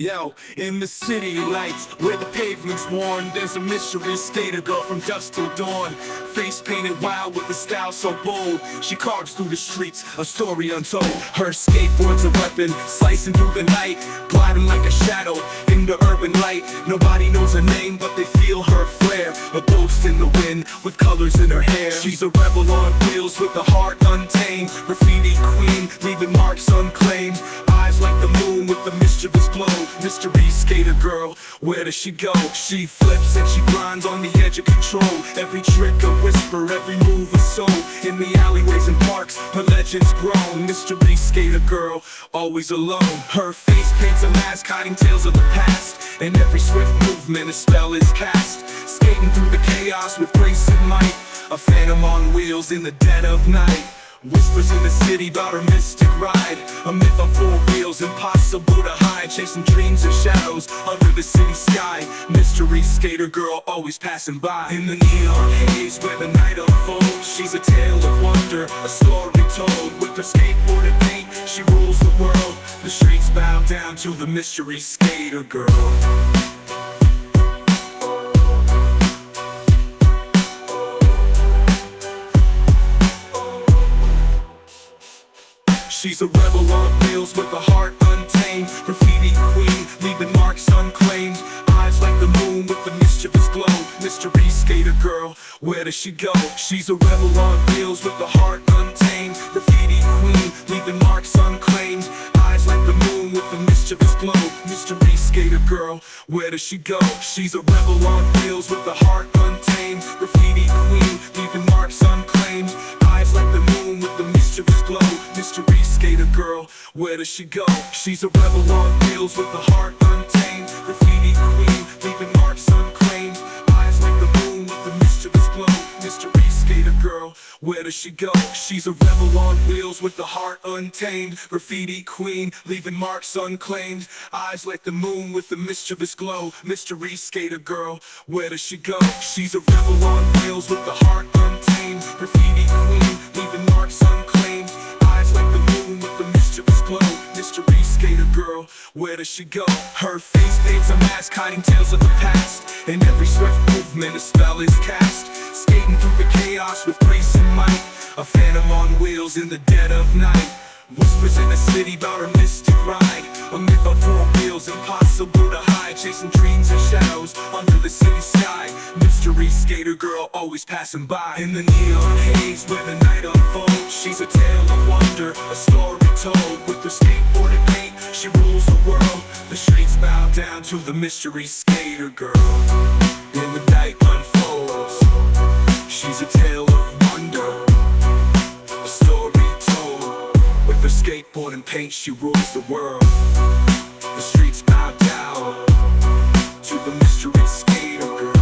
Yo, in the city lights, where the pavement's worn, there's a mystery skater girl from dusk till dawn. Face painted wild with a style so bold, she carves through the streets, a story untold. Her skateboard's a weapon, slicing through the night, gliding like a shadow in the urban light. Nobody knows her name, but they feel her flair, a ghost in the wind with colors in her hair. She's a rebel on wheels with a heart untamed, graffiti queen, leaving marks unclaimed. Eyes like the moon with the mischievous glow. Mystery skater girl, where does she go? She flips and she grinds on the edge of control. Every trick a whisper, every move a soul. In the alleyways and parks, her legend's grown. Mystery skater girl, always alone. Her face paints a mask, hiding tales of the past. And every swift movement, a spell is cast. Skating through the chaos with grace and might, a phantom on wheels in the dead of night. Whispers in the city about her mystic ride, a myth on four wheels, impossible to hide. Chasing dreams and shadows under the city sky. Mystery skater girl, always passing by. In the neon haze where the night unfolds, she's a tale of wonder, a story told. With her skateboard and paint, she rules the world. The streets bow down to the mystery skater girl. She's a rebel on wheels with a heart untamed, graffiti queen, leaving marks unclaimed. Eyes like the moon with the mischievous glow. Mystery skater girl, where does she go? She's a rebel on wheels with a heart untamed, graffiti queen, leaving marks unclaimed. Eyes like the moon with the mischievous glow. Mystery skater girl, where does she go? She's a rebel on wheels with a heart untamed, graffiti queen, leaving marks unclaimed. Eyes like the moon with the mischievous glow. Mystery skater girl, where does she go? She's a rebel on wheels with a heart untamed, graffiti queen, leaving marks unclaimed. Eyes like the moon with the mischievous glow. Mystery skater girl, where does she go? She's a rebel on wheels with a heart untamed, graffiti queen, leaving marks unclaimed. Eyes like the moon with the mischievous glow. Mystery skater girl, where does she go? She's a rebel on wheels with a heart untamed, graffiti queen, leaving marks unclaimed. Eyes like the moon with the mischievous glow. Mystery skater girl, where does she go? Her face paints a mask, hiding tales of the past. In every swift movement, a spell is cast. Skating through the chaos with grace and might, a phantom on wheels in the dead of night. Whispers in the city about her mystic ride, a myth on four wheels, impossible to hide. Chasing dreams and shadows under the city sky. Mystery skater girl, always passing by. In the neon haze where the night unfolds, she's a tale of wonder, a story told. With her skateboard and paint, she rules the world. The streets bow down to the mystery skater girl. In the night unfolds, she's a tale of wonder, a story told. With her skateboard and paint, she rules the world. The streets bow down to the mystery skater girl.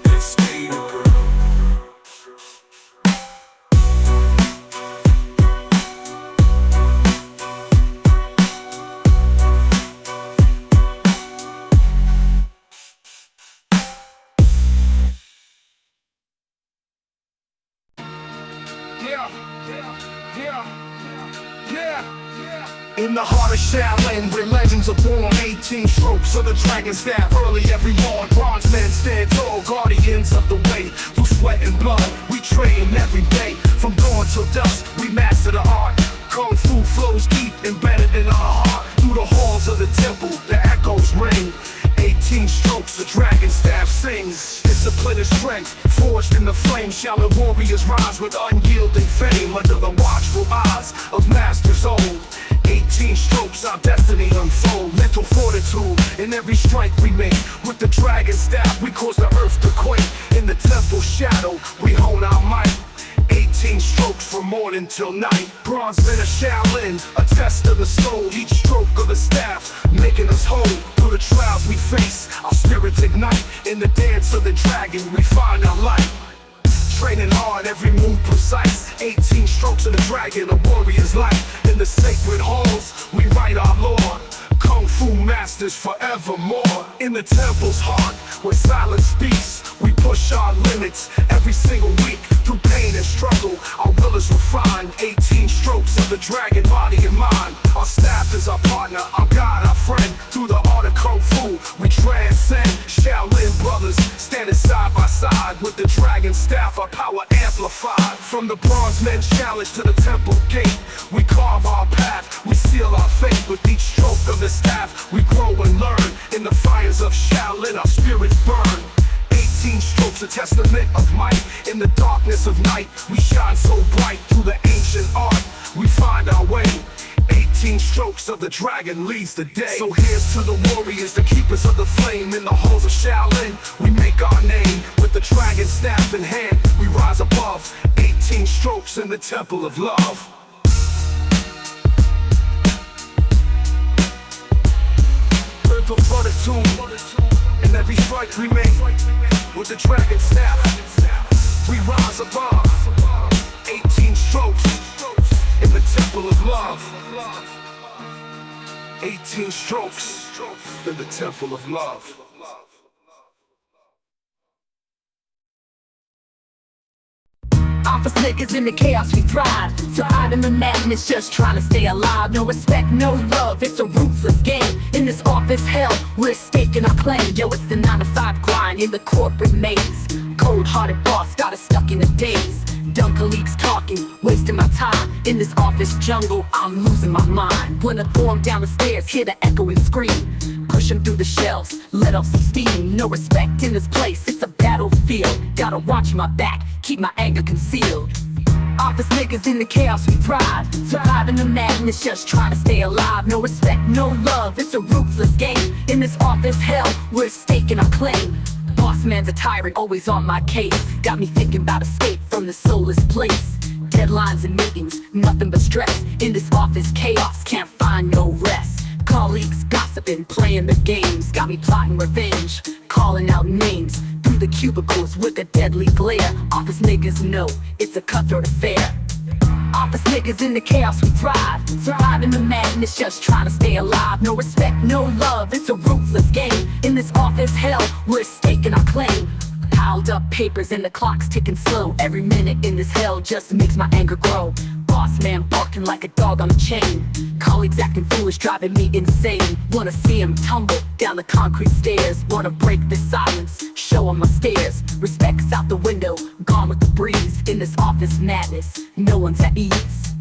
The skater girl. In the heart of Shaolin, where legends are born, 18 strokes of the dragon staff. Early every morn, bronze men stand tall, guardians of the way. Through sweat and blood, we train every day. From dawn till dusk, we master the art. Kung Fu flows deep, embedded in our heart. Through the halls of the temple, the echoes ring. 18 strokes, the dragon staff sings. Discipline and strength, forged in the flame. Shaolin warriors rise with unyielding fame, under the watchful eyes of masters old. 18 strokes, our destiny unfold. Mental fortitude in every strike we make. With the dragon staff, we cause the earth to quake. In the temple shadow, we hone our might. 18 strokes from morning till night. Bronze men of Shaolin, a test of the soul. Each stroke of the staff, making us whole. Through the trials we face, our spirits ignite. In the dance of the dragon, we find our light. Training hard, every move precise. 18 strokes of the dragon, a warrior's life. In the sacred halls, we write our lore. Kung Fu masters forevermore. In the temple's heart, where silence speaks, we push our limits every single week. Through pain and struggle, our will is refined. 18 strokes of the dragon, body and mind. Our staff is our partner, our guide, our friend. exemplified. From the bronze men's challenge to the temple gate, we carve our path, we seal our fate. With each stroke of the staff, we grow and learn. In the fires of Shaolin, our spirits burn. 18 strokes, a testament of might. In the darkness of night, we shine so bright. Through the ancient art, we find our way. 18 strokes of the dragon leads the day. So here's to the warriors, the keepers of the flame. In the halls of Shaolin, we make our name. With the dragon staff in hand, we rise above. 18 strokes in the temple of love. Earth of fortitude, and every strike we make. With the dragon staff, we rise above. 18 strokes in the temple of love. 18 strokes in the temple of love. Office niggas in the chaos we thrive, surviving the madness, just trying to stay alive. No respect, no love, it's a ruthless game. In this office hell, we're staking our claim. Yo, it's the 9 to 5 grind in the corporate maze. Cold-hearted boss got us stuck in the days. Dumb colleagues talking, wasting my time. In this office jungle, I'm losing my mind. When I form down the stairs, hear the echoing scream. Pushing through the shelves, let off some steam. No respect in this place, it's a battlefield. Gotta watch my back, keep my anger concealed. Office niggas in the chaos we thrive, surviving the madness, just trying to stay alive. No respect, no love, it's a ruthless game. In this office hell, we're staking our claim. Boss man's a tyrant, always on my case. Got me thinking about escape from this soulless place. Deadlines and meetings, nothing but stress. In this office chaos, can't find no rest. Colleagues gossiping, playing the games. Got me plotting revenge, calling out names. Through the cubicles with a deadly glare. Office niggas know it's a cutthroat affair. Office niggas in the chaos we thrive, surviving the madness, just trying to stay alive. No respect, no love, it's a ruthless game. In this office hell, we're staking our claim. Piled up papers and the clock's ticking slow. Every minute in this hell just makes my anger grow. Boss man barking like a dog on a chain. Colleagues acting foolish, driving me insane. Wanna see him tumble down the concrete stairs. Wanna break this silence, show him my stares. Respect's out the window, gone with the breeze. In this office madness, no one's at ease.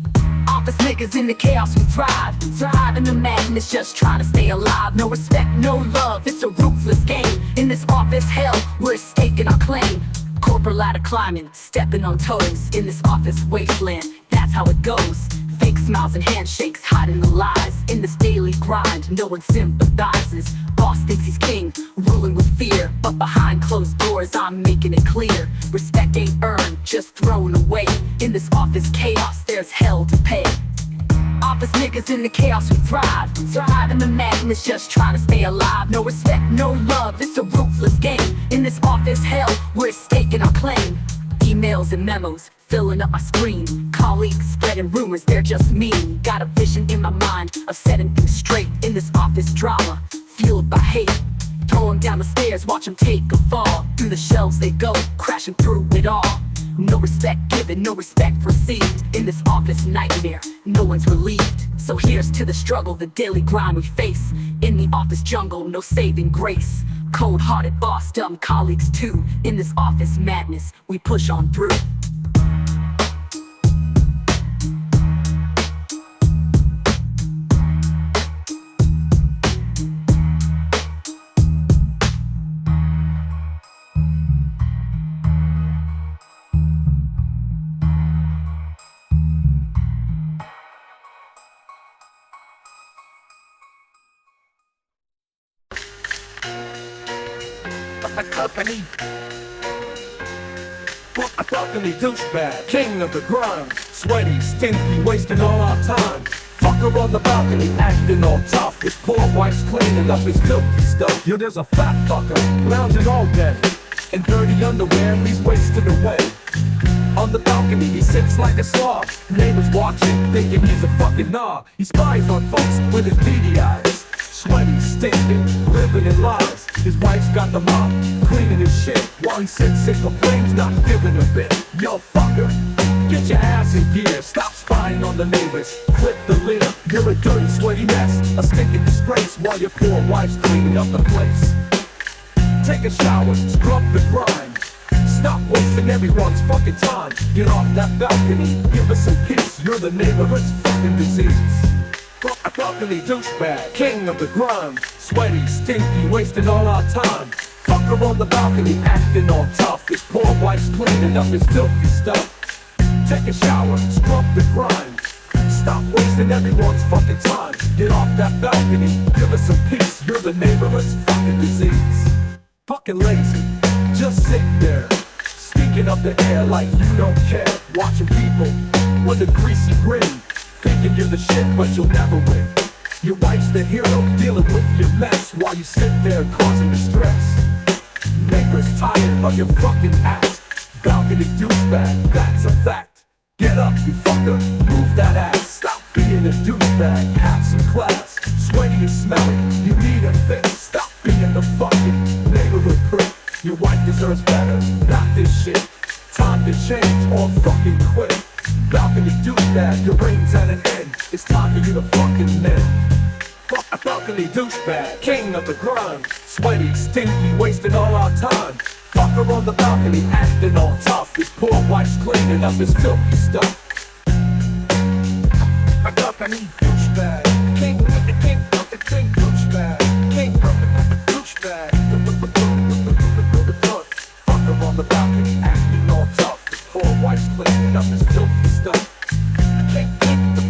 Office niggas in the chaos we thrive, surviving the madness, just trying to stay alive. No respect, no love, it's a ruthless game. In this office hell, we're staking our claim. Corporate ladder climbing, stepping on toes. In this office wasteland, that's how it goes. Fake smiles and handshakes, hiding the lies. In this daily grind, no one sympathizes. Boss thinks he's king, ruling with fear. But behind closed doors, I'm making it clear. Respect ain't earned, just thrown away. In this office chaos, there's hell to pay. Office niggas in the chaos we thrive, surviving the madness, just trying to stay alive. No respect, no love, it's a ruthless game. In this office hell, we're staking our claim. Emails and memos, filling up my screen. Colleagues spreading rumors, they're just mean. Got a vision in my mind of setting things straight. In this office drama, fueled by hate. Throw 'em down the stairs, watch 'em take a fall. Through the shelves they go, crashing through it all. No respect given, no respect received. In this office nightmare, no one's relieved. So here's to the struggle, the daily grind we face. In the office jungle, no saving grace. Cold-hearted boss, dumb colleagues too. In this office madness, we push on through. Balcony douchebag, king of the grind. Sweaty, stinky, wasting all our time. Fucker on the balcony, acting all tough. His poor wife's cleaning up his filthy stuff. Yo, there's a fat fucker, lounging all day. In dirty underwear, he's wasted away. On the balcony, he sits like a slob. Neighbors watching, thinking he's a fucking knob. He spies on folks with his beady eyes. Sweaty, stinking, living in lies. His wife's got the mop, cleaning his shit. While he sits and complains, not giving a bit. Yo, fucker, get your ass in gear. Stop spying on the neighbors, flip the lid. You're a dirty, sweaty mess, a stinking disgrace. While your poor wife's cleaning up the place. Take a shower, scrub the grime. Stop wasting everyone's fucking time. Get off that balcony, give us some peace. You're the neighborhood's fucking disease. Balcony douchebag, king of the grind. Sweaty, stinky, wasting all our time. Fucker on the balcony, acting all tough. His poor wife's cleaning up his filthy stuff. Take a shower, scrub the grind. Stop wasting everyone's fucking time. Get off that balcony, give us some peace. You're the neighborhood's fucking disease. Fucking lazy, just sit there, stinking up the air like you don't care. Watching people with a greasy grin, thinking you're the shit but you'll never win. Your wife's the hero, dealing with your mess while you sit there causing distress. Neighbors tired of your fucking act. Balcony douchebag, that's a fact. Get up, you fucker, move that ass. Stop being a douchebag, have some class. Sweaty and smelly, you need a fix. Stop being the fucking neighborhood prick. Your wife deserves better, not this shit. Time to change or fucking quit. Balcony douchebag, your reign's at an end. It's time for you to fucking mend. Fuck a balcony douchebag, king of the grind. Sweaty, stinky, wasting all our time. Fucker on the balcony, acting all tough. His poor wife's cleaning up his filthy stuff. A balcony douchebag, king of the douchebag, king of the douchebag. Fucker on the balcony, acting all tough. His poor wife's cleaning up his filthy stuff. King of the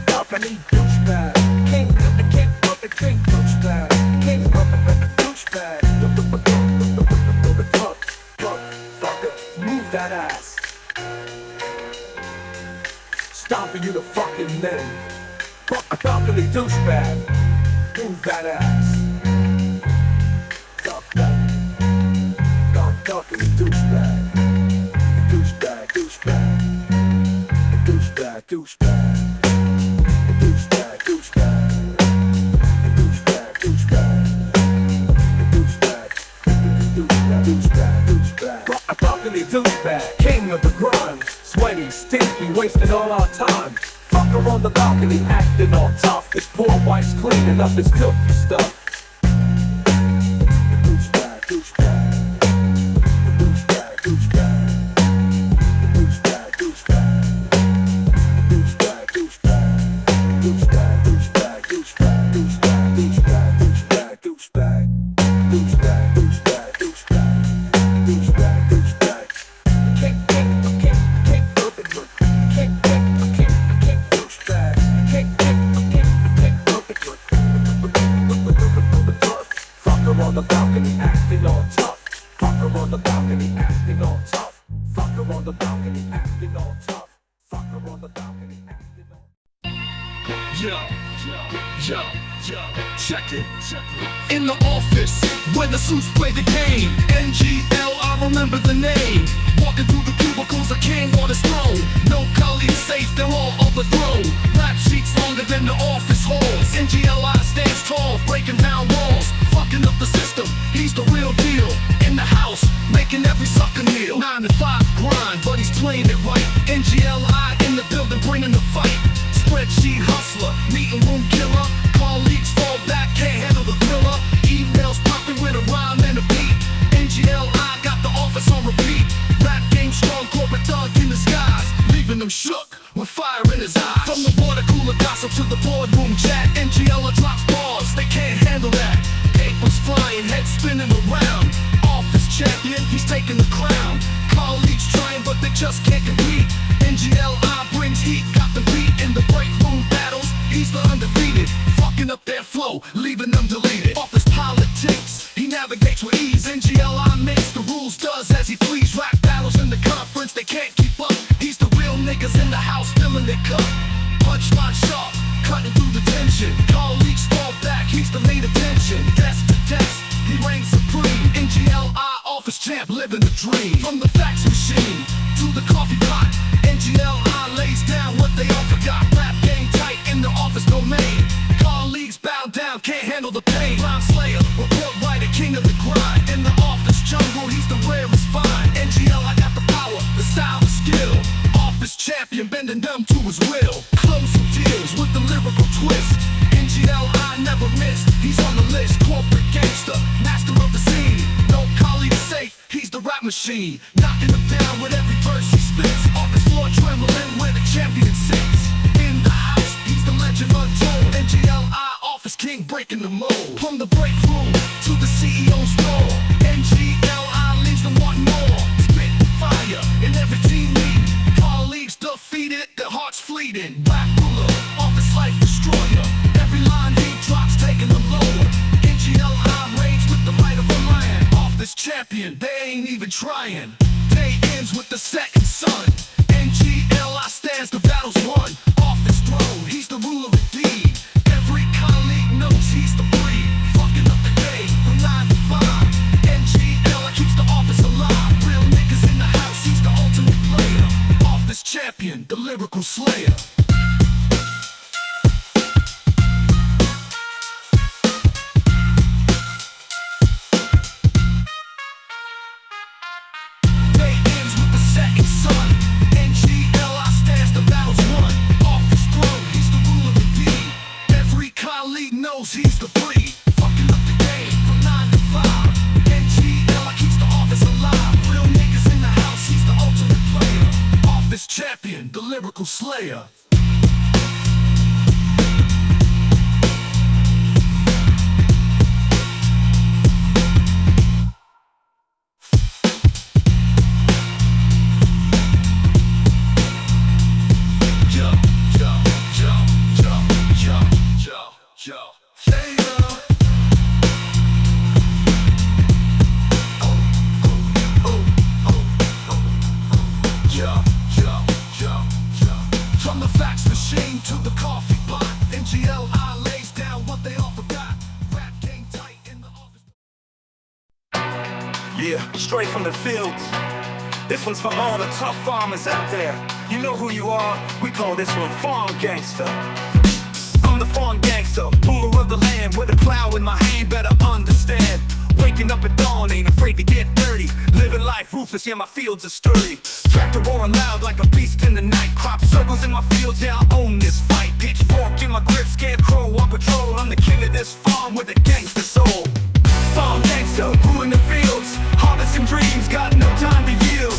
balcony douchebag, king of the douchebag, king of the douchebag. Fucker, move that ass. It's time for you to fucking mend. Fuck a balcony douchebag, move that ass. Balcony douchebag, douchebag, douchebag, douchebag, douchebag, douchebag, douchebag, douchebag, douchebag, douchebag, douchebag. A balcony douchebag, king of the grind. Sweaty, stinky, wasting all our time. Fucker on the balcony, acting all tough. His poor wife's cleaning up his filthy stuff. Douchebag, douchebag. Check it. In the office, where the suits play the game. N.G.L.I, I remember the name. Walking through the cubicles, a king on his throne. No colleagues safe, they're all overthrown. Rap sheets longer than the office halls. N.G.L.I stands tall, breaking down walls. Fucking up the system, he's the real deal. In the house, making every sucker kneel. 9 to 5 grind, but he's playing it right. N.G.L.I in the building, bringing the fight. Spreadsheet hustler, meeting room killer. Colleagues fall back, can't handle the thriller. Emails popping with a rhyme and a beat. N.G.L.I got the office on repeat. Rap game strong, corporate thug in disguise, leaving them shook with fire in his eyes. From the water cooler gossip to the boardroom chat, N.G.L.I drops bars, they can't handle that. Papers flying, heads spinning around. Office champion, he's taking the crown. Colleagues trying, but they just can't compete. N.G.L.I brings heat, got the beat in the break room battles. He's the undefeated, fucking up their flow, leaving them deleted. Office politics, he navigates with ease. N.G.L.I makes the rules, does as he please. Rap battles in the conference, they can't keep up. He's the real niggas in the house, filling their cup. Punchline sharp, cutting through the tension. Colleagues fall back, he's the main attention. Desk to desk, he reigns supreme. N.G.L.I office champ, living the dream. From the fax machine to the coffee pot, N.G.L.I lays down what they all forgot. Rap game tight in the office domain. Colleagues bow down, can't handle the pain. Rhyme slayer, report writer, king of the grind. In the office jungle, he's the rarest find. N.G.L.I got the power, the style, the skill. Office champion, bending them to his will. Closing deals with the lyrical twist. N.G.L.I never missed, he's on the list. Corporate gangster, master of the scene. No collie to safe, he's the rap machine. Knocking them down with every verse he spits. Off his floor trembling where the champion sits. In the house, he's the legend untold. N.G.L.I office king breaking the mold. From the break room to the CEO's door, N.G.L.I leaves them wanting more. Spit fire in every team meeting. Colleagues defeated, their hearts fleeting. Black ruler, office life destroyer. Every line he drops taking them lower. N.G.L.I reigns with the might of a lion. Office champion, they ain't even trying. Day ends with the second sun. N.G.L.I stands, the battle's won. Off his throne, he's the ruler of deed. Every colleague knows he's the breed. Fucking up the day from 9 to 5. N.G.L.I keeps the office alive. Real niggas in the house, he's the ultimate player. Office champion, the lyrical slayer. Day ends with the setting sun. N.G.L.I stands, the battle's won. Off his throne, he's the ruler of deed. Every colleague knows he's the breed. Fucking up the game from 9 to 5. N.G.L.I keeps the office alive. Real niggas in the house, he's the ultimate player. Office champion, the lyrical slayer. From the fax machine to the coffee pot, N.G.L.I lays down what they all forgot. Rap game tight in the office. Yeah, straight from the fields. This one's for all the tough farmers out there. You know who you are, we call this one farm gangster. I'm the farm gangster, ruler of the land. With a plow in my hand, better understand. Waking up at dawn, ain't afraid to get dirty. Living life ruthless, yeah, my fields are sturdy. Tractor roaring loud like a beast in the night. Crop circles in my fields, yeah, I own this fight. Pitchfork in my grip, scarecrow on patrol. I'm the king of this farm with a gangster soul. Farm gangster, ruling the fields. Harvesting dreams, got no time to yield.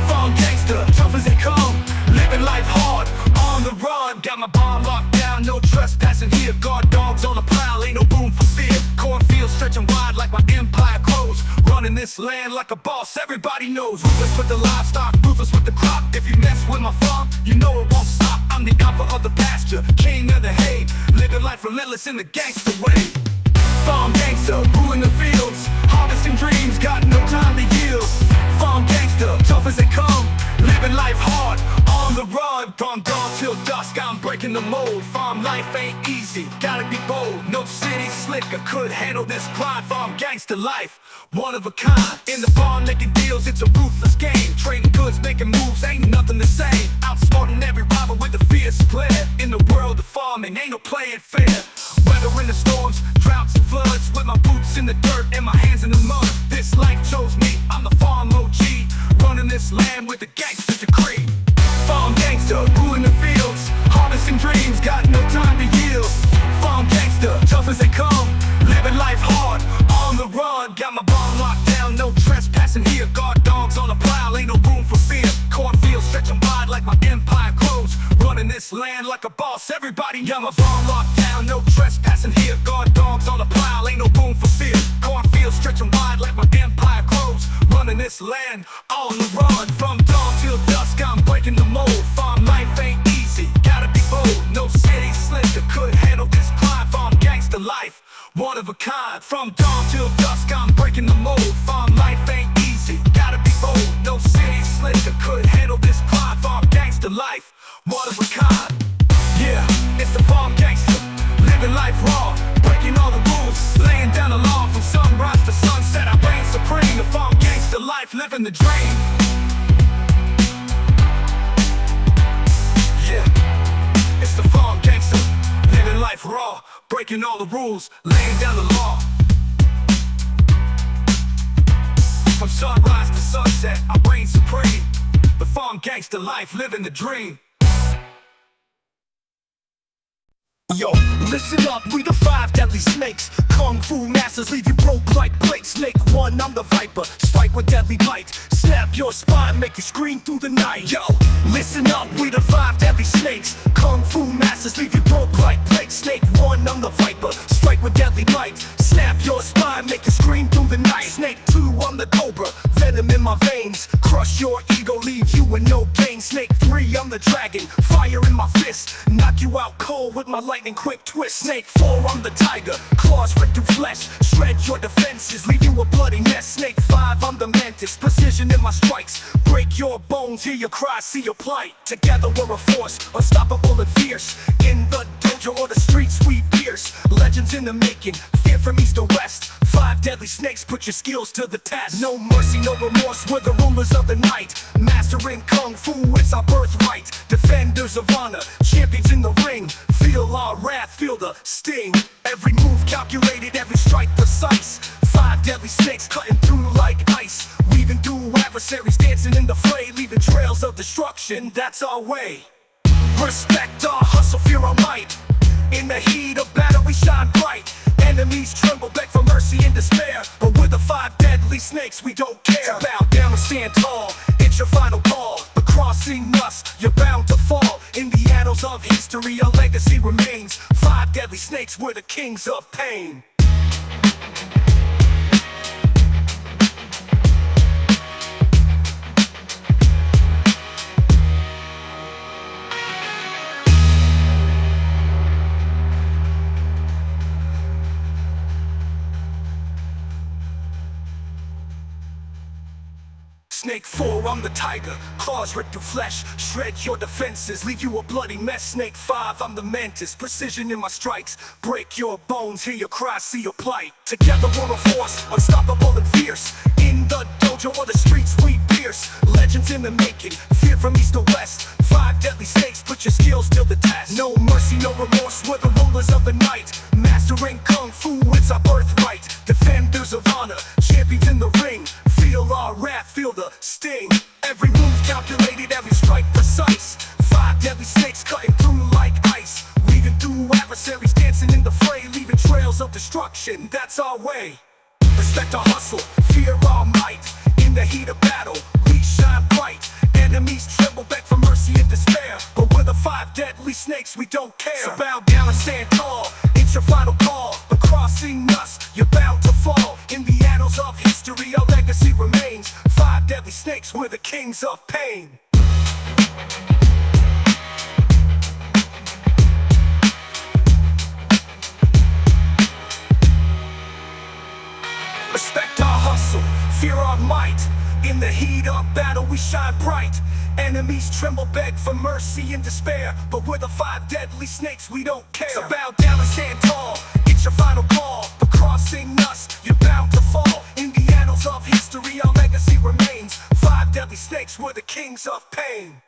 Farm gangster, tough as they come. Living life hard, on the run. Got my barn locked down, no trespassing here. Guard dogs on the prowl, ain't no room for fear. Cornfields stretching wide like my empire grows. Running this land like a boss, everybody knows. Ruthless with the livestock, ruthless with the crop. If you mess with my farm, you know it won't stop. I'm the alpha of the pasture, king of the hay. Living life relentless in the gangster way. Farm gangster, ruling the fields. Harvesting dreams, got no time to yield. Farm gangster, tough as they come. Living life hard, on the run. From dawn till dusk, I'm breaking the mold. Farm life ain't easy, gotta be bold. No city slicker could handle this grind. Farm gangster life, one of a kind. In the farm making deals, it's a ruthless game. Trading goods, making moves, ain't nothing the same. Outsmarting every rival with a fierce flair. In the world of farming, ain't no playing fair. Weathering the storms, droughts and floods. With my boots in the dirt and my hands in the mud. This life chose me, I'm the farm OG. Running this land with a gangster decree. Farm gangster, ruling the fields. Harvesting dreams, got no time to yield. Farm gangster, tough as they come. Living life hard, on the run. Got my barn locked down, no trespassing here. Guard dogs on the prowl, ain't no room for fear. Cornfields stretching wide like my empire grows. Running this land like a boss, everybody. Got my barn locked down, no trespassing here. Guard dogs on the prowl, ain't no room for fear. Cornfields stretching wide like my empire grows. Running this land on the run. From dawn till dusk, I'm breaking the mold. Farm life ain't easy, gotta be bold. No city slicker could handle this climb. Farm gangster life, one of a kind. From dawn till dusk, I'm breaking the mold. Farm life ain't easy, gotta be bold. No city slicker could handle this climb. Farm gangster life, one of a kind. Yeah, it's the farm gangster, living life raw, breaking all the rules, laying down the law. From sunrise to sunset, I reign supreme. The farm gangster life, living the dream. Yeah, it's the farm gangster, living life raw, breaking all the rules, laying down the law. From sunrise to sunset, I reign supreme. The farm gangster life, living the dream. Yo, listen up, we the 5 deadly snakes. Kung Fu masters leave you broke like plates. Snake 1, I'm the viper, strike with deadly bite. Snap your spine, make you scream through the night. Yo, listen up, we the 5 deadly snakes. Kung Fu masters leave you broke like plates. Snake 1, I'm the viper, strike with deadly bite. Snap your spine, make you scream through the night. Snake 2, I'm the Cobra, venom in my veins. Crush your ego, leave you with no gain. Snake 3, I'm the dragon, fire in my fist. Knock you out cold with my lightning quick twist. Snake 4, I'm the tiger, claws rip through flesh. Shred your defenses, leave you a bloody mess. Snake 5, I'm the Mantis, precision in my strikes. Break your bones, hear your cry, see your plight. Together we're a force, unstoppable and fierce. In the dojo or the streets we pierce. Legends in the making, fear from east to west. 5 deadly snakes, put your skills to the test. No mercy, no remorse, we're the rulers of the night. Mastering Kung Fu, it's our birthright. Defenders of honor, champions in the ring. Feel our wrath, feel the sting. Every move calculated, every strike precise. 5 deadly snakes cutting through like ice. Weaving through adversaries, dancing in the fray. Leaving trails of destruction, that's our way. Respect our hustle, fear our might. In the heat of battle we shine bright. Enemies tremble, beg for mercy and despair. But we're the 5 deadly snakes, we don't care. So bow down and stand tall, it's your final call. But crossing us, you're bound to fall. In the annals of history, our legacy remains. 5 deadly snakes, we're the kings of pain. Snake 4, I'm the tiger, claws rip through flesh. Shred your defenses, leave you a bloody mess. Snake 5, I'm the Mantis, precision in my strikes. Break your bones, hear your cry, see your plight. Together we're a force, unstoppable and fierce. In the dojo or the streets we pierce. Legends in the making, fear from east to west. 5 deadly snakes, put your skills to the test. No mercy, no remorse, we're the rulers of the night. Mastering Kung Fu, it's our birthright. Defenders of honor, champions in the ring. Feel our wrath, feel the sting. Every move calculated, every strike precise. 5 deadly snakes cutting through like ice. Weaving through adversaries, dancing in the fray. Leaving trails of destruction, that's our way. Respect our hustle, fear our might. In the heat of battle, we shine bright. Enemies tremble, beg for mercy and despair. But we're the 5 deadly snakes, we don't care. So bow down and stand tall, it's your final call. But crossing us, you're bound to fall. In the annals of history, our legacy remains. 5 deadly snakes, we're the kings of pain. Respect our hustle, fear our might. In the heat of battle we shine bright. Enemies tremble, beg for mercy and despair. But we're the 5 deadly snakes, we don't care. So bow down and stand tall, it's your final call. But crossing us, you're bound to fall. In the annals of history, our legacy remains. 5 deadly snakes, we're the kings of pain.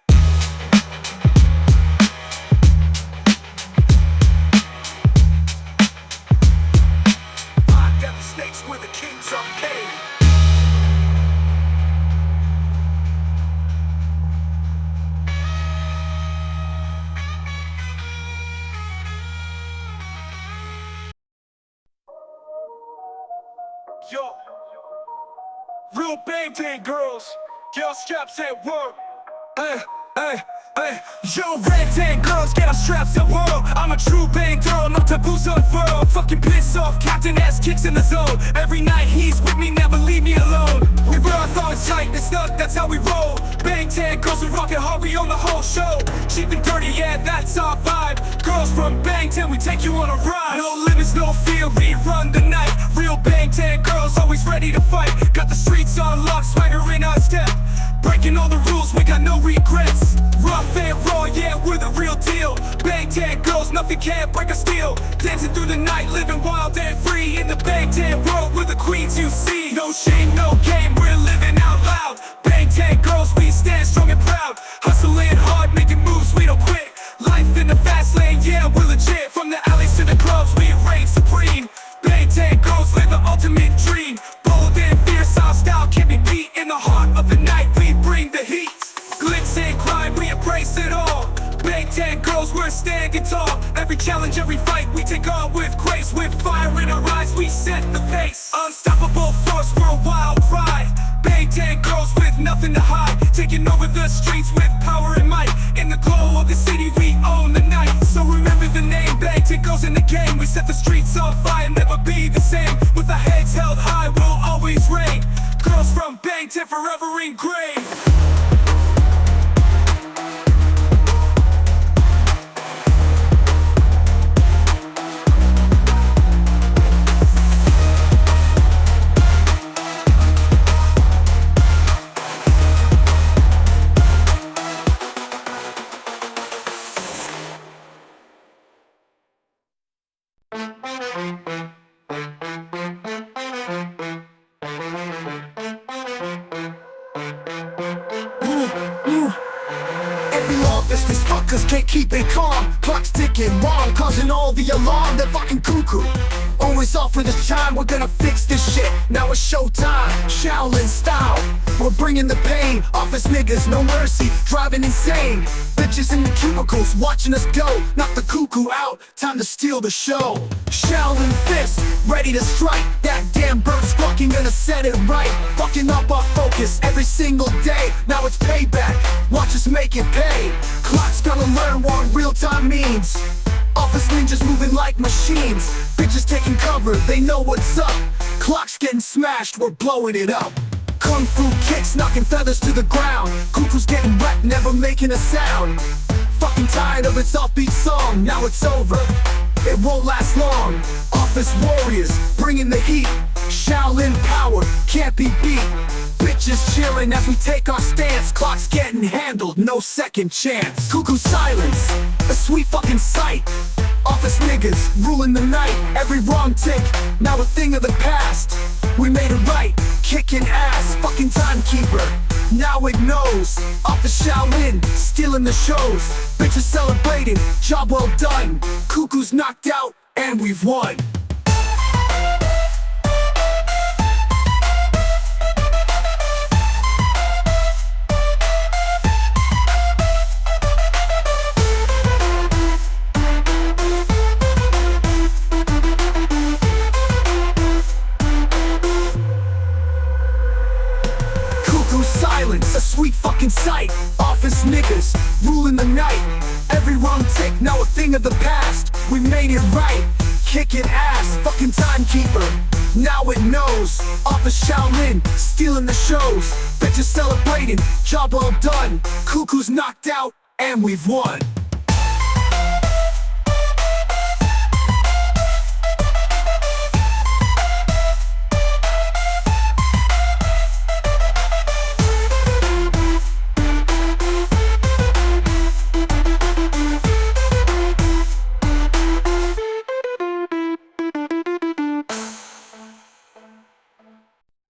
5 deadly snakes, we're the kings of pain. Yo, real Bangtan girls, girl straps at work. Yo, red tan girls, get our straps at work. I'm a true bang girl, no taboos unfurled. Fucking piss off, captain ass kicks in the zone. Every night he's with me, never leave me alone. We wear our thoughts tight and snug, that's how we roll. Bangtan girls, we rockin' hard, we on the whole show. Cheap and dirty, yeah, that's our vibe. Girls from Bangtan, we take you on a ride. No limits, no fear, we run the night. Real Bangtan girls, always ready to fight. Got the streets on lock, swagger in our step. Breaking all the rules, we got no regrets. Rough and raw, yeah, we're the real deal. Bangtan girls, nothing can break a steel. Dancing through the night, living wild and free. In the Bangtan world, we're the queens you see. No shame, no game, we're living out loud. Bangtan girls, we stand strong and proud. Hustling hard, making moves, we don't quit. Life in the fast lane, yeah, we're legit. From the alleys to the clubs, we reign supreme. Bangtan girls live the ultimate dream. Bold and fierce, our style can't be beat. In the heart of the night, we bring the heat. Glitz and crime, we embrace it all. Bangtan girls, we're standing tall. Every challenge, every fight, we take on with grace. With fire in our eyes, we set the pace. Unstoppable force for a wild ride. Bangtan girls with nothing to hide, taking over the streets with power and might. In the glow of the city, we own the night. So remember the name, Bangtan girls in the game. We set the streets on fire, never be the same. With our heads held high, we'll always reign. Girls from Bangtan forever engraved. These fuckers can't keep it calm. Clock's ticking, wrong, causing all the alarm. They're fucking cuckoo. Always off with a chime, we're gonna fix this shit. Now it's showtime, Shaolin style. We're bringing the pain, office niggas, no mercy, driving insane. Bitches in the cubicles, watching us go. Knock the cuckoo out, time to steal the show. Shaolin fist, ready to strike. That damn bird squawking, gonna set it right. Fucking up our focus every single day. Now it's payback, watch us make it pay. Clock's gonna learn what real time means. Office ninjas moving like machines. Bitches taking cover, they know what's up. Clock's getting smashed, we're blowing it up. Kung fu kicks, knocking feathers to the ground. Cuckoo's getting wrecked, never making a sound. Fucking tired of its offbeat song, now it's over. It won't last long. Office warriors, bringing the heat. Shaolin power, can't be beat. Bitches cheering as we take our stance. Clock's getting handled, no second chance. Cuckoo silence, a sweet fucking sight. Office niggas, ruling the night. Every wrong tick, now a thing of the past. We made it right, kicking ass. Fucking timekeeper, now it knows. Office Shaolin, stealing the shows. Bitches celebrating, job well done. Cuckoo's knocked out, and we've won. Silence, a sweet fucking sight. Office niggas, ruling the night. Every wrong tick, now a thing of the past. We made it right, kicking ass. Fucking timekeeper, now it knows. Office Shaolin, stealing the shows. Bitches celebrating, job well done. Cuckoo's knocked out, and we've won.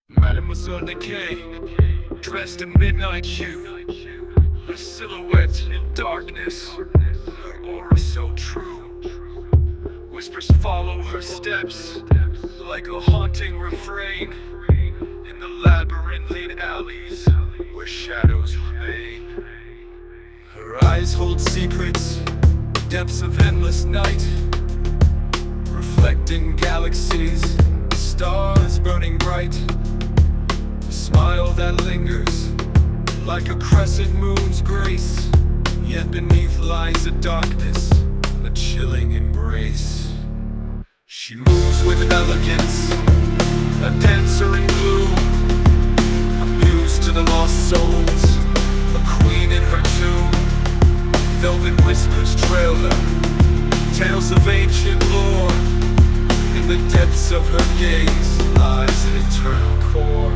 Mademoiselle Decay, dressed in midnight hue, her silhouette in darkness, her aura so true. Whispers follow her steps, like a haunting refrain, in the labyrinthine alleys, where shadows remain. Her eyes hold secrets, depths of endless night, reflecting galaxies, stars burning bright. Smile that lingers, like a crescent moon's grace. Yet beneath lies a darkness, a chilling embrace. She moves with elegance, a dancer in blue, a muse to the lost souls, a queen in her tomb. Velvet whispers trail her, tales of ancient lore. In the depths of her gaze lies an eternal core.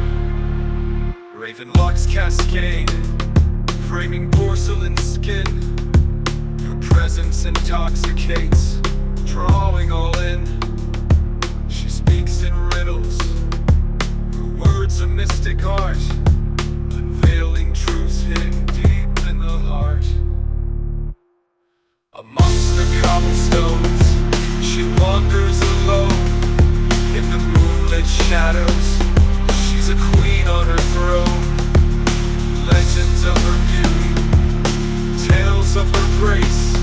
Raven locks cascade, framing porcelain skin. Her presence intoxicates, drawing all in. She speaks in riddles, her words a mystic art, unveiling truths hidden deep in the heart. Amongst the cobblestones, she wanders alone. In the moonlit shadows, she's a queen on her throne. Legends of her beauty, tales of her grace,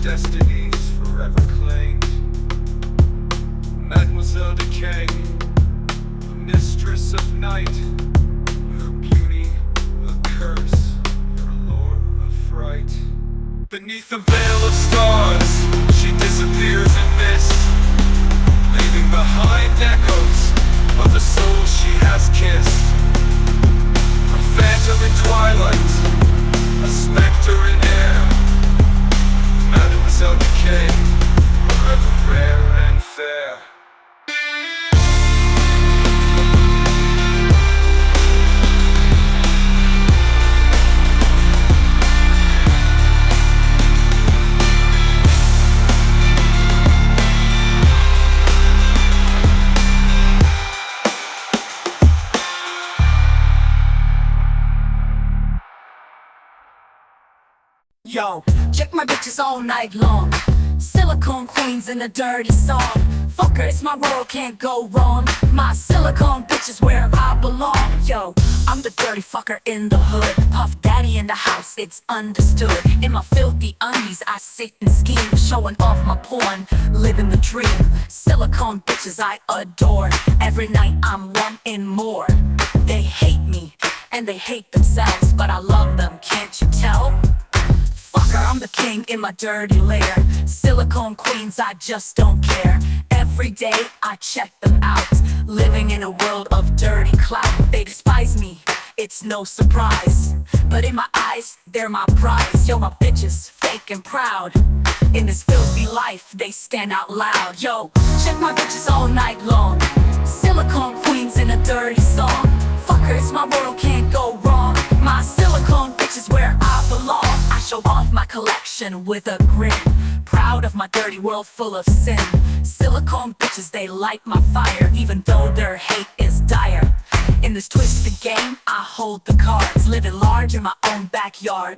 destinies forever claimed. Mademoiselle Decay, the mistress of night, her beauty a curse, her allure a fright. Beneath a veil of stars, she disappears in mist, leaving behind echoes of the soul she has kissed. A phantom in twilight, a specter in air. Mademoiselle Decay, forever rare and fair. Yo, check my bitches all night long. Silicone queens in a dirty song. Fucker, it's my world, can't go wrong. My silicone bitch is where I belong. Yo, I'm the dirty fucker in the hood. Puff daddy in the house, it's understood. In my filthy undies, I sit and scheme, showing off my porn, living the dream. Silicone bitches I adore. Every night I'm wanting more. They hate me, and they hate themselves, but I love them, can't you tell? Fucker, I'm the king in my dirty lair. Silicone queens, I just don't care. Every day I check them out, living in a world of dirty clout. They despise me, it's no surprise, but in my eyes, they're my prize. Yo, my bitches, fake and proud. In this filthy life, they stand out loud. Yo, check my bitches all night long. Silicone queens in a dirty song. Fucker, it's my world, can't go wrong. My silicone bitch is where I belong. I show off my collection with a grin, proud of my dirty world full of sin. Silicone bitches, they light my fire, even though their hate is dire. In this twisted game, I hold the cards, living large in my own backyard.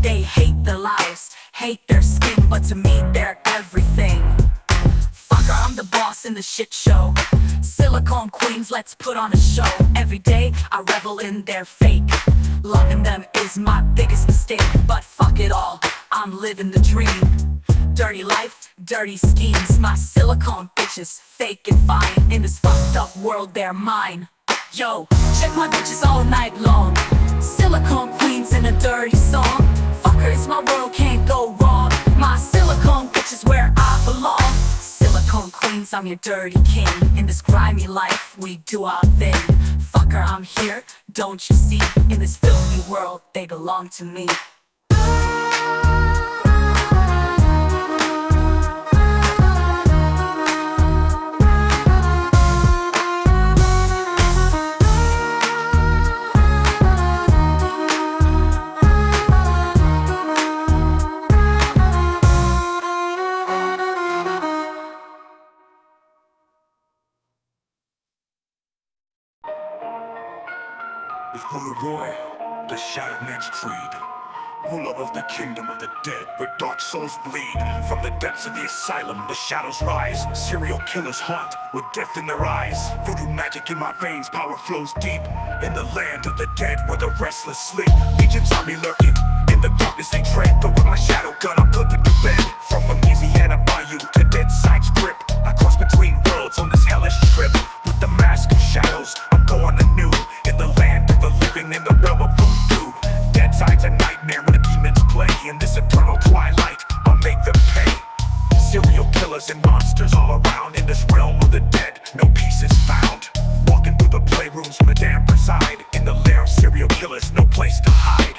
They hate their lives, hate their skin, but to me they're everything. Fucker, I'm the boss in the shit show. Silicone queens, let's put on a show. Every day I revel in their fake. Loving them is my biggest mistake, but fuck it all, I'm living the dream. Dirty life, dirty schemes. My silicone bitches, fake and fine. In this fucked up world, they're mine. Yo, check my bitches all night long. Silicone queens in a dirty song. Fucker, it's my world, can't go wrong. My silicone bitch is where I belong. Silicone queens, I'm your dirty king. In this grimy life, we do our thing. Fucker, I'm here, don't you see? In this filthy world, they belong to me. With Roy, the Shattered Man's creed, ruler of the kingdom of the dead, where dark souls bleed. From the depths of the asylum, the shadows rise. Serial killers haunt with death in their eyes. Voodoo magic in my veins, power flows deep. In the land of the dead, where the restless sleep. Legion's army lurking, in the darkness they tread. But with my shadow gun, I'm put to bed. From Louisiana bayou to Dead Side's grip, I cross between worlds on this hellish trip. With the mask of shadows, I'm born anew. In the land of the living, in the realm of voodoo. Dead Side's a nightmare when the demons play. In this eternal twilight, I'll make them pay. Serial killers and monsters all around. In this realm of the dead, no peace is found. Walking through the playrooms, Madame preside. In the lair of serial killers, no place to hide.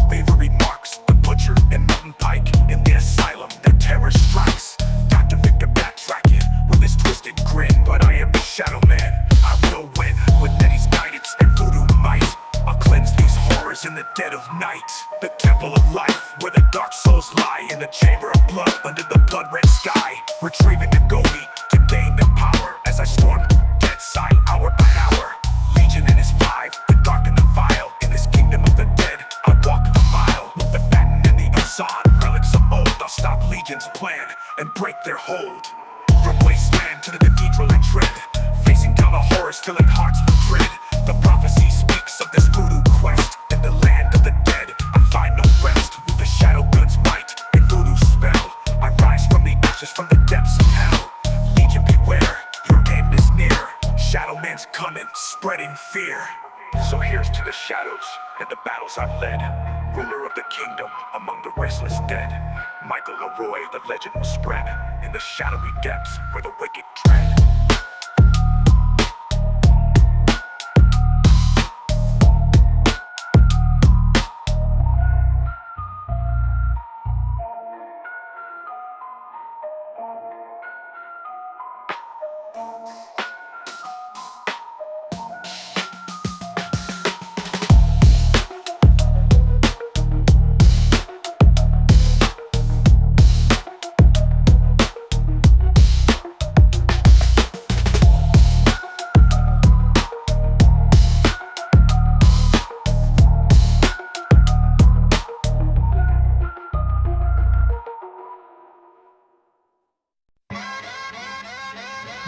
Bravery marks the butcher and mountain pike. In the asylum, their terror strikes. Dr. Victor backtracking with his twisted grin. But I am the Shadow Man, I will win. With Nettie's guidance and voodoo might, I'll cleanse these horrors in the dead of night. The temple of life, where the dark souls lie. In the chamber of blood, under the blood-red sky. Retrieving the goatee to gain the power. As I storm Dead Side, hour by hour. Legion and his five, the dark and the vile. In this kingdom of the dead, I walk the mile. With the baton and the Usan, relics of old, I'll stop Legion's plan and break their hold. From wasteland to the cathedral and tread, facing down the horrors, filling hearts with dread. The prophecy speaks of this voodoo quest. In the land of the dead, I find no rest. With the shadow gun's might and voodoo spell, Among the restless dead, Michael Leroy, the legend was spread in the shadowy depths where the wicked tread.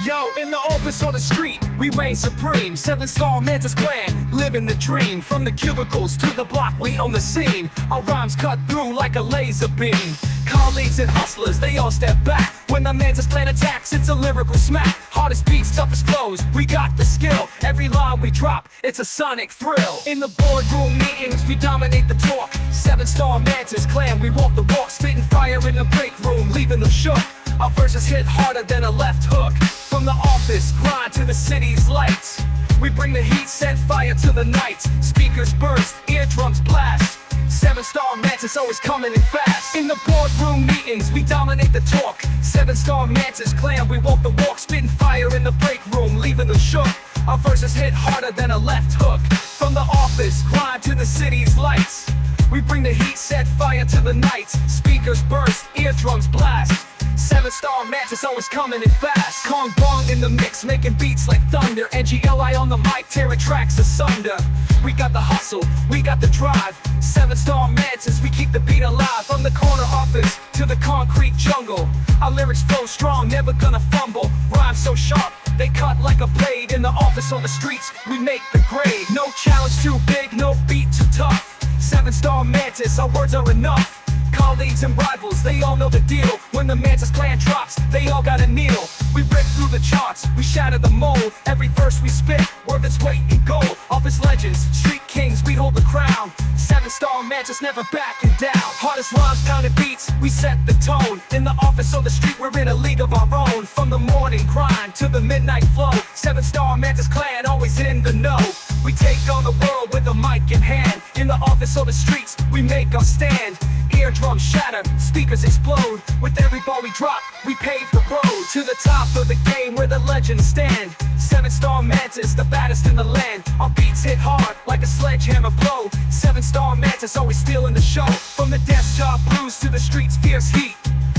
Yo, in the office or the street, we reign supreme. 7-star Mantis clan, living the dream. From the cubicles to the block, we own the scene. Our rhymes cut through like a laser beam. Colleagues and hustlers, they all step back. When the Mantis clan attacks, it's a lyrical smack. Hardest beats, toughest flows, we got the skill. Every line we drop, it's a sonic thrill. In the boardroom meetings, we dominate the talk. 7-star Mantis clan, we walk the walk. Spitting fire in the break room, leaving them shook. Our verses hit harder than a left hook. From the office, grind to the city's lights. We bring the heat, set fire to the night. Speakers burst, eardrums blast. 7-star Mantis always coming in fast. In the boardroom meetings, we dominate the talk. 7-star Mantis clan, we walk the walk. Spitting fire in the break room, leaving them shook. Our verses hit harder than a left hook. From the office, grind to the city's lights. We bring the heat, set fire to the night. Speakers burst, eardrums blast. 7-star Mantis always coming in fast. Bong in the mix, making beats like thunder. N.G.L.I on the mic, tearing tracks asunder. We got the hustle, we got the drive. 7-star Mantis, we keep the beat alive. From the corner office to the concrete jungle, our lyrics flow strong, never gonna fumble. Rhymes so sharp, they cut like a blade. In the office on the streets, we make the grade. No challenge too big, no beat too tough. 7-star Mantis, our words are enough. Colleagues and rivals, they all know the deal. When the Mantis clan drops, they all gotta kneel. We rip through the charts, we shatter the mold. Every verse we spit, worth its weight in gold. Office legends, street kings, we hold the crown. 7-star Mantis never backing down. Hardest rhymes, pounded beats, we set the tone. In the office or the street, we're in a league of our own. From the morning grind to the midnight flow, 7-star Mantis clan always in the know. We take on the world with a mic in hand. In the office or the streets, we make our stand. Eardrums shatter, speakers explode. With every ball we drop, we pave the road to the top of the game where the legends stand. 7-star Mantis, the baddest in the land. Our beats hit hard like a sledgehammer blow. 7-star Mantis always stealing the show. From the desktop blues to the streets fierce heat,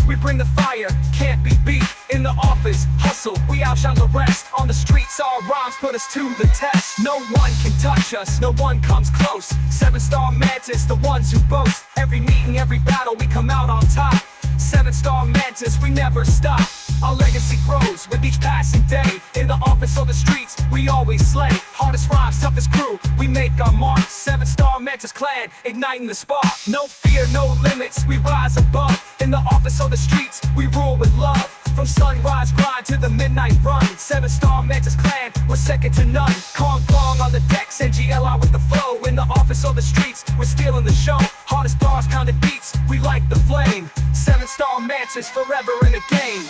we bring the fire, can't be beat. In the office, hustle, we outshine the rest. On the streets, our rhymes put us to the test. No one can touch us, no one comes close. 7-star Mantis, the ones who boast. Every meeting, every battle, we come out on top. 7-star Mantis, we never stop. Our legacy grows with each passing day. In the office or the streets, we always slay. Hardest rhymes, toughest crew, we make our mark. 7-star Mantis clan, igniting the spark. No fear, no limits, we rise above. In the office or the streets, we rule with love. From sunrise grind to the midnight run, 7-star Mantis clan, we're second to none. Bong on the decks, N.G.L.I with the flow. In the office or the streets, we're stealing the show. Hardest bars, pounded beats, we light the flame. 7-star Mantis, forever in the game.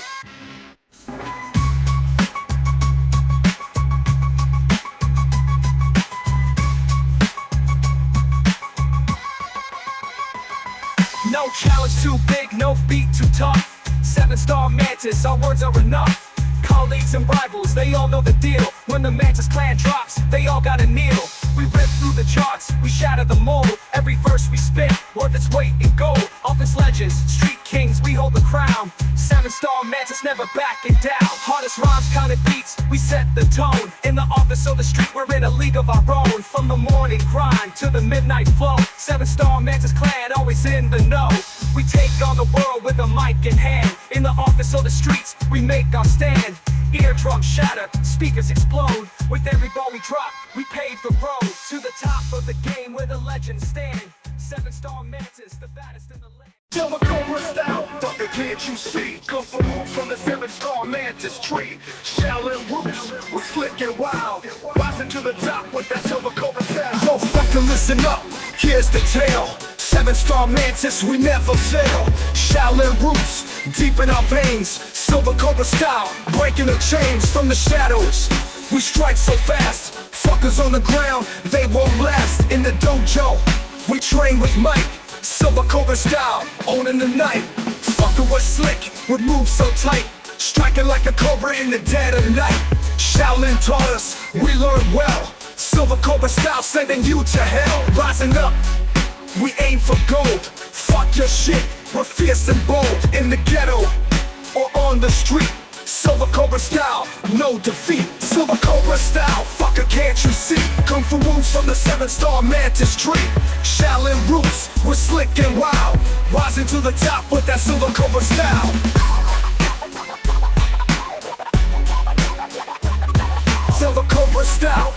No challenge too big, no beat too tough. 7-star Mantis, our words are enough. Colleagues and rivals, they all know the deal. When the Mantis clan drops, they all gotta kneel. We rip through the charts, we shatter the mold. Every verse we spit, worth its weight in gold. Office legends, street kings, we hold the crown. 7-star Mantis never backing down. Hardest rhymes, counted beats, we set the tone. In the office or the street, we're in a league of our own. From the morning grind to the midnight flow, 7-star Mantis clan always in the know. We take on the world with a mic in hand. In the office or the streets, we make our stand. Eardrums shatter, speakers explode. With every ball we drop, we pave the road to the top of the game where the legends stand. 7-star Mantis, the baddest in the land. Till the Cobra style, fucker can't you see? Come from the 7-star Mantis tree. Shallow roots, we're slick and wild. Rising to the top with that silver Cobra style. Yo, fucker, listen up, here's the tale. 7-star Mantis, we never fail. Shaolin roots, deep in our veins. Silver Cobra style, breaking the chains from the shadows. We strike so fast, fuckers on the ground, they won't last. In the dojo, we train with Mike. Silver Cobra style, owning the night. Fucker was slick, with moves so tight. Striking like a cobra in the dead of night. Shaolin taught us, we learned well. Silver Cobra style, sending you to hell. Rising up, we aim for gold. Fuck your shit, we're fierce and bold. In the ghetto, or on the street. Silver Cobra style, no defeat. Silver Cobra style, fucker can't you see? Kung Fu moves from the 7-star Mantis tree. Shaolin roots, we're slick and wild. Rising to the top with that Silver Cobra style. Silver Cobra style.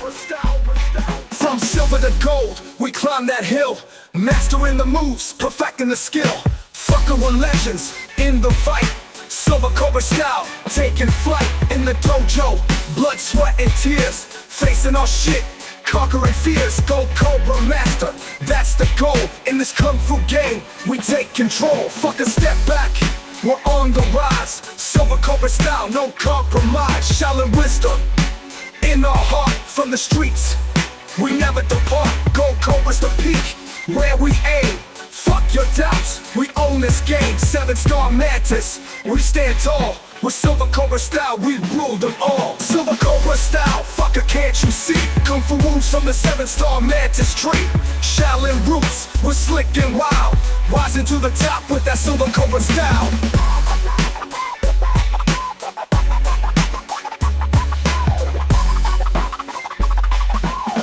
From silver to gold, we climb that hill. Mastering the moves, perfecting the skill. Fucker with legends, in the fight. Silver Cobra style, taking flight. In the dojo, blood, sweat and tears. Facing our shit, conquering fears. Gold Cobra master, that's the goal. In this Kung Fu game, we take control. Fucker step back, we're on the rise. Silver Cobra style, no compromise. Shaolin wisdom, in our heart. From the streets, we never depart. Gold Cobra's the peak, where we aim. Fuck your doubts, we own this game. 7-star Mantis, we stand tall. With Silver Cobra style, we rule them all. Silver Cobra style, fucker can't you see? Kung Fu moves from the 7-star Mantis tree. Shaolin roots, we're slick and wild. Rising to the top with that Silver Cobra style.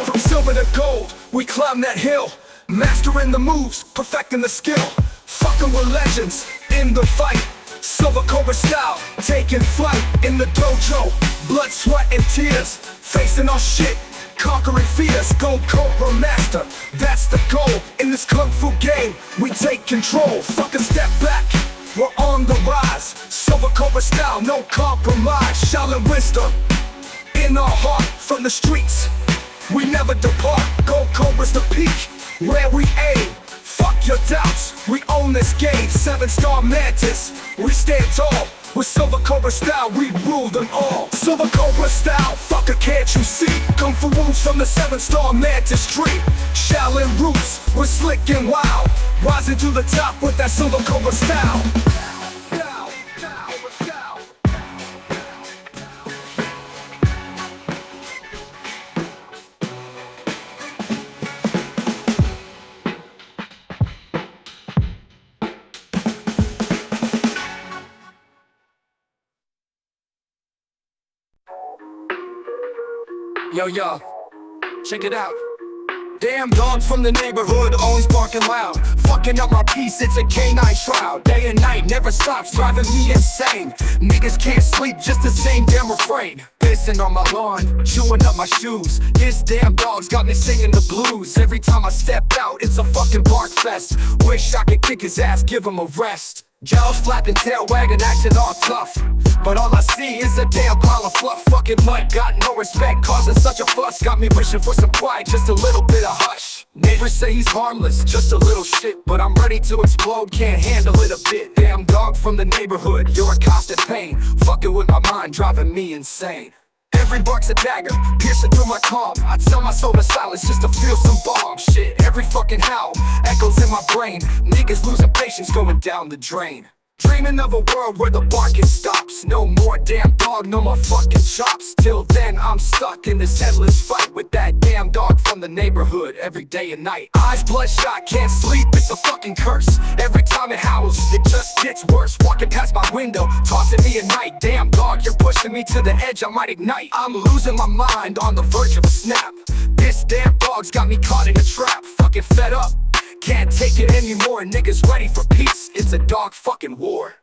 From silver to gold, we climb that hill. Mastering the moves, perfecting the skill. Fucking with legends, in the fight. Silver Cobra style, taking flight. In the dojo, blood, sweat and tears. Facing our shit, conquering fears. Gold Cobra master, that's the goal. In this Kung Fu game, we take control. Fucking step back, we're on the rise. Silver Cobra style, no compromise. Shaolin wisdom, in our heart. From the streets, we never depart. Gold Cobra's the peak, where we aim. Fuck your doubts, we own this game. 7-star Mantis, we stand tall. With Silver Cobra style, we rule them all. Silver Cobra style, fucker can't you see? Kung Fu moves from the 7-star Mantis tree. Shaolin roots, we're slick and wild. Rising to the top with that Silver Cobra style. Yo, check it out. Damn dog from the neighborhood, always barking loud. Fucking up my peace, it's a canine trial. Day and night, never stops, driving me insane. Niggas can't sleep, just the same damn refrain. Pissing on my lawn, chewing up my shoes. This damn dog's got me singing the blues. Every time I step out, it's a fucking bark fest. Wish I could kick his ass, give him a rest. Jaws flapping, tail wagging, acting all tough. But all I see is a damn pile of fluff. Fucking mutt, got no respect, causing such a fuss. Got me wishing for some quiet, just a little bit of hush. Neighbors say he's harmless, just a little shit. But I'm ready to explode, can't handle it a bit. Damn dog from the neighborhood, you're a constant pain. Fucking with my mind, driving me insane. Every bark's a dagger, piercing through my calm. I tell my soul to silence just to feel some bomb. Shit, every fucking howl echoes in my brain. Niggas losing patience, going down the drain. Dreaming of a world where the barking stops. No more damn dog, no more fucking chops. Till then I'm stuck in this endless fight with that damn dog from the neighborhood every day and night. Eyes bloodshot, can't sleep, it's a fucking curse. Every time it howls, it just gets worse. Walking past my window, taunting me at night. Damn dog, you're pushing me to the edge, I might ignite. I'm losing my mind, on the verge of a snap. This damn dog's got me caught in a trap. Fucking fed up, can't take it anymore. Niggas ready for peace, it's a dog fucking war.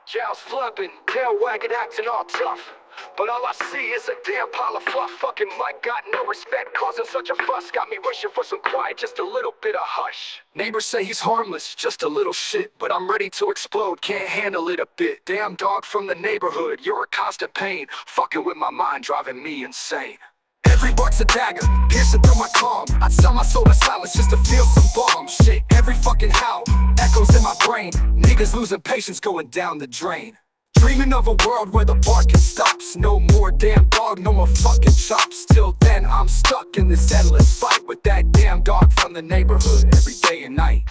Jaws flapping, tail wagging, acting all tough. but all I see is a damn pile of fluff. Fucking mic, got no respect, causing such a fuss. Got me wishing for some quiet, just a little bit of hush. Neighbors say he's harmless, just a little shit, but I'm ready to explode, can't handle it a bit. Damn dog from the neighborhood, you're a constant pain, fucking with my mind, driving me insane. Every bark's a dagger, piercing through my calm. I'd sell my soul to silence just to feel some bomb. Shit, every fucking howl echoes in my brain. Niggas losing patience, going down the drain. Dreaming of a world where the barking stops. No more damn dog, no more fucking chops. Till then I'm stuck in this endless fight with that damn dog from the neighborhood every day and night.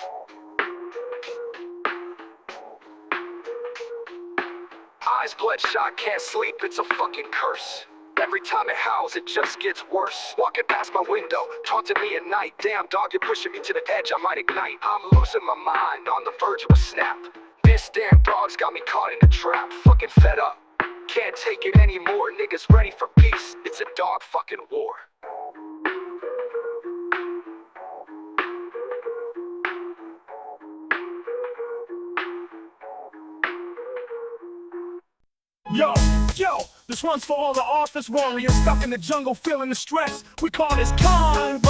Eyes bloodshot, can't sleep, it's a fucking curse. Every time it howls, it just gets worse. Walking past my window, taunting me at night. Damn dog, you're pushing me to the edge, I might ignite. I'm losing my mind, on the verge of a snap. This damn dog's got me caught in a trap. Fucking fed up, can't take it anymore. Niggas ready for peace, it's a dog fucking war. Yo, this one's for all the office warriors stuck in the jungle feeling the stress. We call this kein.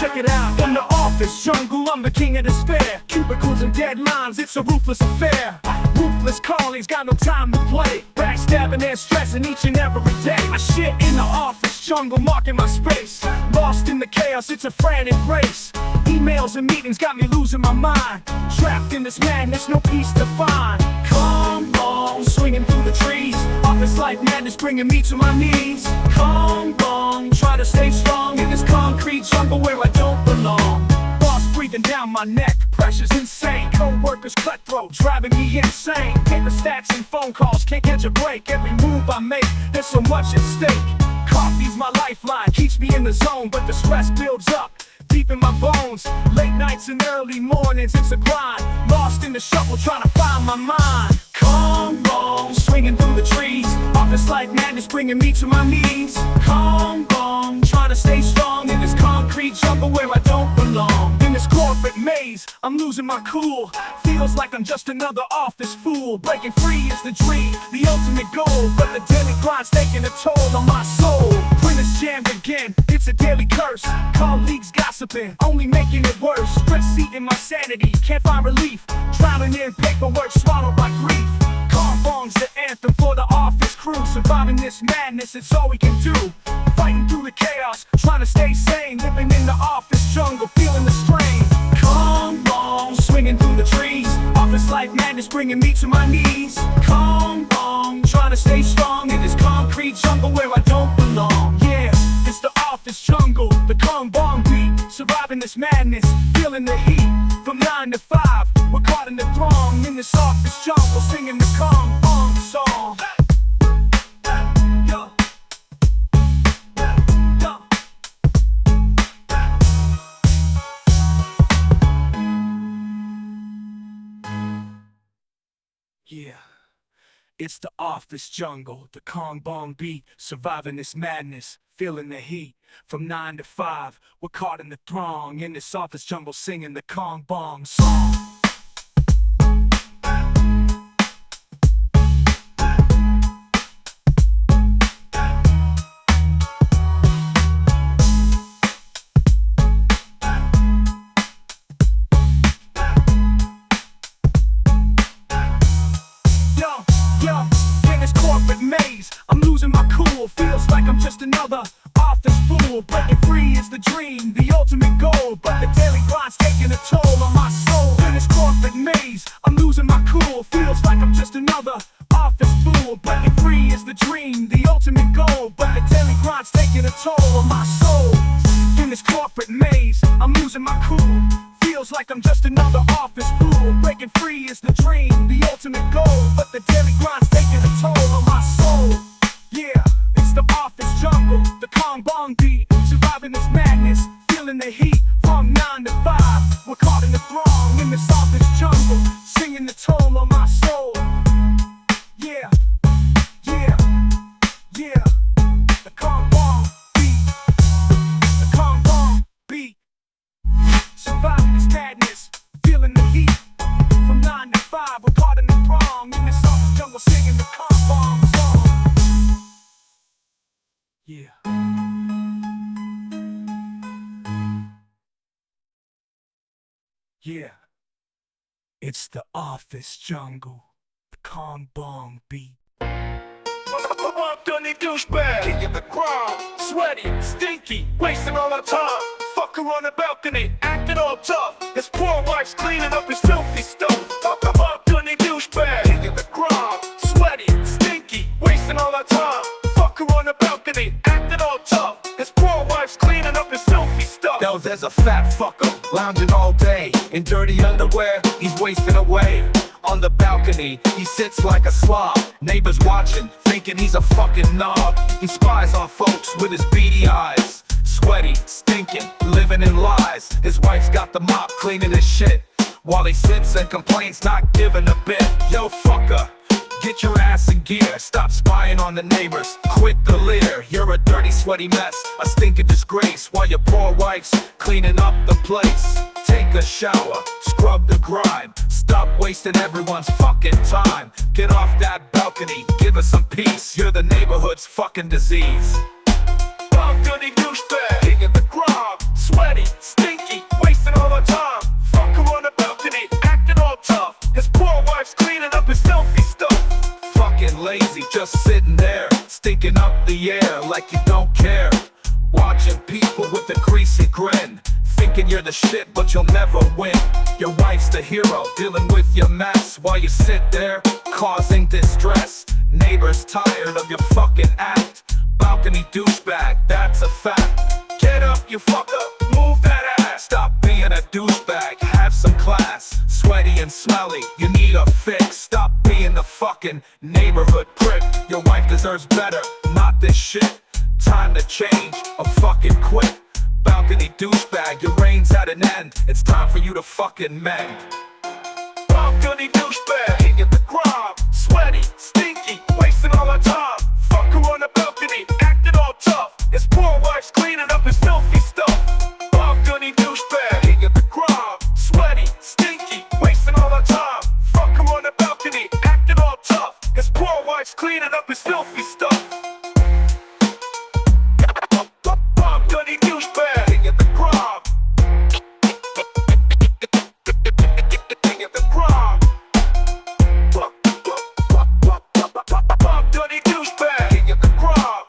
Check it out, in the office jungle, I'm the king of despair. Cubicles and deadlines, it's a ruthless affair. Ruthless colleagues got no time to play, backstabbing and stressing each and every day. I shit in the office jungle, marking my space. Lost in the chaos, it's a frantic race. Emails and meetings got me losing my mind. Trapped in this madness, no peace to find. Come on, swinging through the trees. Office life madness bringing me to my knees. Come on, try to stay strong in this concrete jungle where I don't belong. Boss breathing down my neck, pressure's insane. Co-workers cutthroat, driving me insane. Paper stacks and phone calls, can't catch a break. Every move I make, there's so much at stake. Coffee's my lifeline, keeps me in the zone, but the stress builds up deep in my bones. Late nights and early mornings, it's a grind. Lost in the shuffle, trying to find my mind. Come on, swinging through the trees. Office life madness bringing me to my knees. Come on, trying to stay strong in this concrete jungle where I don't belong. In this corporate maze, I'm losing my cool. Feels like I'm just another office fool. Breaking free is the dream, the ultimate goal, but the daily grind's taking a toll on my soul. Printers jammed again, it's a daily curse. Colleagues gossiping, only making it worse. Stress eating my sanity, can't find relief. Drowning in paperwork, swallowed by grief. Bong's the anthem for the office crew. Surviving this madness, it's all we can do. Fighting through the chaos, trying to stay sane. Living in the office jungle, feeling the strain. Come on, swinging through the trees. Office life madness bringing me to my knees. Come on, trying to stay strong in this concrete jungle where I don't belong. Yeah, it's the office jungle, the Kong Bong beat. Surviving this madness, feeling the heat. From 9 to 5, we're caught in the throng. In this office jungle, singing the Kong Bong song. Yo. Yo. Yeah, it's the office jungle, the Kong Bong beat. Surviving this madness, feeling the heat. From 9 to 5, we're caught in the throng. In this office jungle, singing the Kong Bong song. I'm losing my cool, feels like I'm just another office fool. Breaking free is the dream, the ultimate goal, but the daily grind's taking a toll on my soul. In this corporate maze, I'm losing my cool, feels like I'm just another office fool. Breaking free is the dream, the ultimate goal, but the daily grind's taking a toll on my soul. In this corporate maze, I'm losing my cool, feels like I'm just another office fool. Breaking free is the dream, the ultimate goal, but the daily grind's taking a toll on my soul. Yeah, it's the office jungle, the Kong Bong beat. Surviving this madness, feeling the heat. From 9 to 5, we're caught in the throng. In this office jungle, singing the toll on my soul. Yeah, yeah, yeah. The Kong Bong beat, the Kong Bong beat. Surviving this madness, feeling the heat. From 9 to 5, we're caught in the throng. In this office jungle, singing the Kong Bong song. Yeah, it's the office jungle, the calm bong beat. Dirty douchebag, king of the crowd, sweaty, stinky, wasting all our time. Fucker on the balcony, acting all tough. His poor wife's cleaning up his filthy stuff. Dirty douchebag, king of the crowd, sweaty, stinky, wasting all our time. Fucker on the balcony, acting all tough. His poor wife's cleaning up his filthy stuff. Now there's a fat fucker lounging all day in dirty underwear. He's wasting away. On the balcony, he sits like a slob. Neighbors watching, thinking he's a fucking knob. He spies on folks with his beady eyes. Sweaty, stinking, living in lies. His wife's got the mop cleaning his shit, while he sits and complains, not giving a bit. Yo fucker, get your ass in gear. Stop spying on the neighbors, quit the litter. You're a dirty, sweaty mess, a stinking disgrace, while your poor wife's cleaning up the place. Take a shower, scrub the grime. Stop wasting everyone's fucking time. Get off that balcony, give us some peace. You're the neighborhood's fucking disease. Dirty douchebag, king of the crowd, sweaty, stinky, wasting all our time. Fucker on the balcony, acting all tough. His poor wife's cleaning up his filthy stuff. Fucking lazy, just sitting there, stinking up the air like you don't care. Watching people with a greasy grin, thinking you're the shit but you'll never win. Your wife's the hero, dealing with your mess, while you sit there, causing distress. Neighbors tired of your fucking act. Balcony douchebag, that's a fact. Get up, you fucker, move that ass. Stop being a douchebag, have some class. Sweaty and smelly, you need a fix. Stop being the fucking neighborhood prick. Your wife deserves better, not this shit. Time to change, or fucking quit. Balcony douchebag, your reign's at an end. It's time for you to fucking mend. Balcony douchebag, king of the crowd, sweaty, stinky, wasting all our time. Fucker on the balcony, acting all tough. His poor wife's cleaning up his filthy stuff. Balcony douchebag, king of the crowd, sweaty, stinky, wasting all our time. Fucker on the balcony, acting all tough. His poor wife's cleaning up his filthy stuff. Dirty douchebag, king of the crowd, king of the crowd. Dirty douchebag, king of the crowd.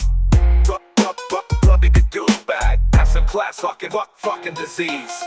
Dirty douchebag, have some class, fucking disease.